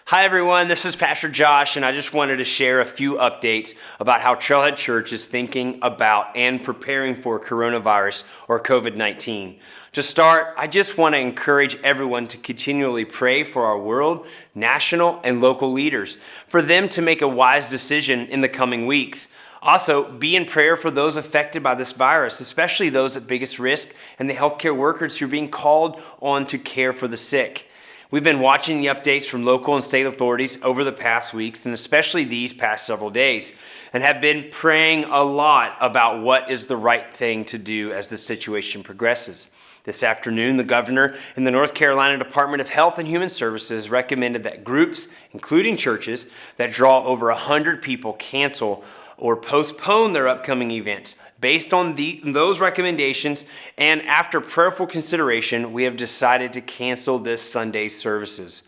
Hi everyone, this is Pastor Josh, and I just wanted to share a few updates about how Trailhead Church is thinking about and preparing for coronavirus or COVID-19. To start, I just want to encourage everyone to continually pray for our world, national, and local leaders, for them to make a wise decision in the coming weeks. Also, be in prayer for those affected by this virus, especially those at biggest risk and the healthcare workers who are being called on to care for the sick. We've been watching the updates from local and state authorities over the past weeks, and especially these past several days, and have been praying a lot about what is the right thing to do as the situation progresses. This afternoon, the governor in the North Carolina Department of Health and Human Services recommended that groups, including churches, that draw over 100 people cancel or postpone their upcoming events. Based on those recommendations and after prayerful consideration, we have decided to cancel this Sunday's services.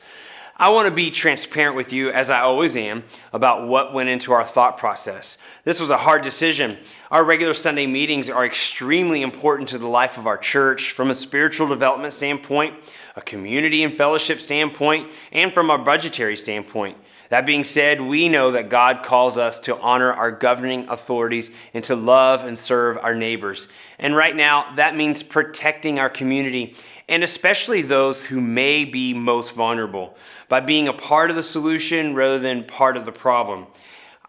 I want to be transparent with you, as I always am, about what went into our thought process. This was a hard decision. Our regular Sunday meetings are extremely important to the life of our church from a spiritual development standpoint, a community and fellowship standpoint, and from a budgetary standpoint. That being said, we know that God calls us to honor our governing authorities and to love and serve our neighbors. And right now, that means protecting our community, and especially those who may be most vulnerable, by being a part of the solution rather than part of the problem.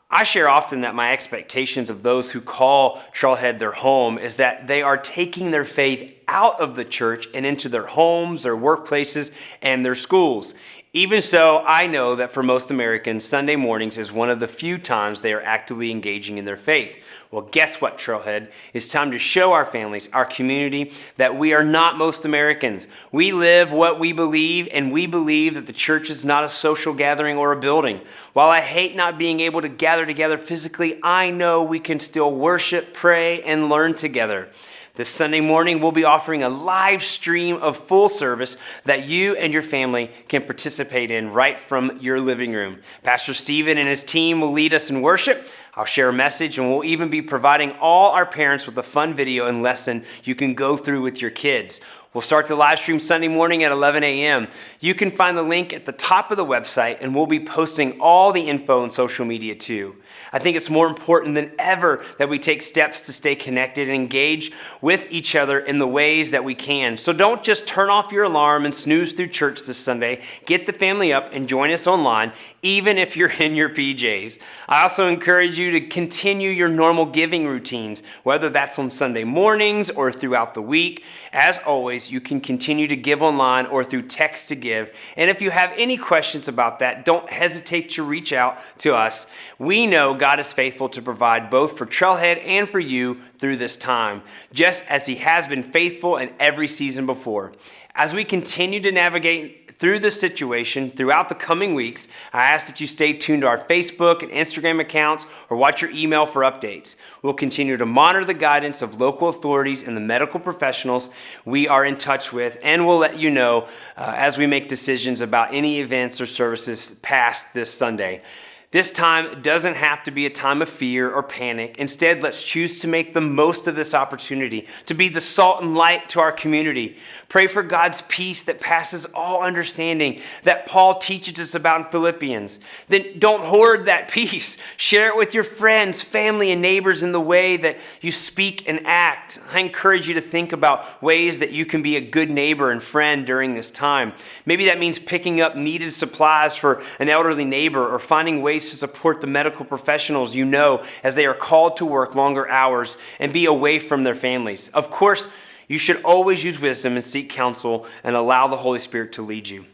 I share often that my expectations of those who call Trailhead their home is that they are taking their faith out of the church and into their homes, their workplaces, and their schools. Even so, I know that for most Americans, Sunday mornings is one of the few times they are actively engaging in their faith. Well, guess what, Trailhead? It's time to show our families, our community, that we are not most Americans. We live what we believe, and we believe that the church is not a social gathering or a building. While I hate not being able to gather together physically, I know we can still worship, pray, and learn together. This Sunday morning, we'll be offering a live stream of full service that you and your family can participate in right from your living room. Pastor Stephen and his team will lead us in worship. I'll share a message, and we'll even be providing all our parents with a fun video and lesson you can go through with your kids. We'll start the live stream Sunday morning at 11 a.m. You can find the link at the top of the website, and we'll be posting all the info on social media too. I think it's more important than ever that we take steps to stay connected and engage with each other in the ways that we can. So don't just turn off your alarm and snooze through church this Sunday. Get the family up and join us online, even if you're in your PJs. I also encourage you to continue your normal giving routines, whether that's on Sunday mornings or throughout the week. As always, you can continue to give online or through text to give. And if you have any questions about that, don't hesitate to reach out to us. We know God is faithful to provide both for Trailhead and for you through this time, just as He has been faithful in every season before. As we continue to navigate through this situation throughout the coming weeks, I ask that you stay tuned to our Facebook and Instagram accounts or watch your email for updates. We'll continue to monitor the guidance of local authorities and the medical professionals we are in touch with, and we'll let you know as we make decisions about any events or services past this Sunday. This time doesn't have to be a time of fear or panic. Instead, let's choose to make the most of this opportunity to be the salt and light to our community. Pray for God's peace that passes all understanding that Paul teaches us about in Philippians. Then don't hoard that peace. Share it with your friends, family, and neighbors in the way that you speak and act. I encourage you to think about ways that you can be a good neighbor and friend during this time. Maybe that means picking up needed supplies for an elderly neighbor or finding ways to support the medical professionals you know as they are called to work longer hours and be away from their families. Of course, you should always use wisdom and seek counsel and allow the Holy Spirit to lead you.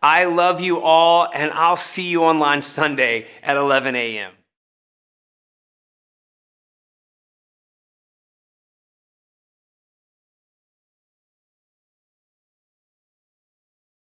I love you all, and I'll see you online Sunday at 11 a.m.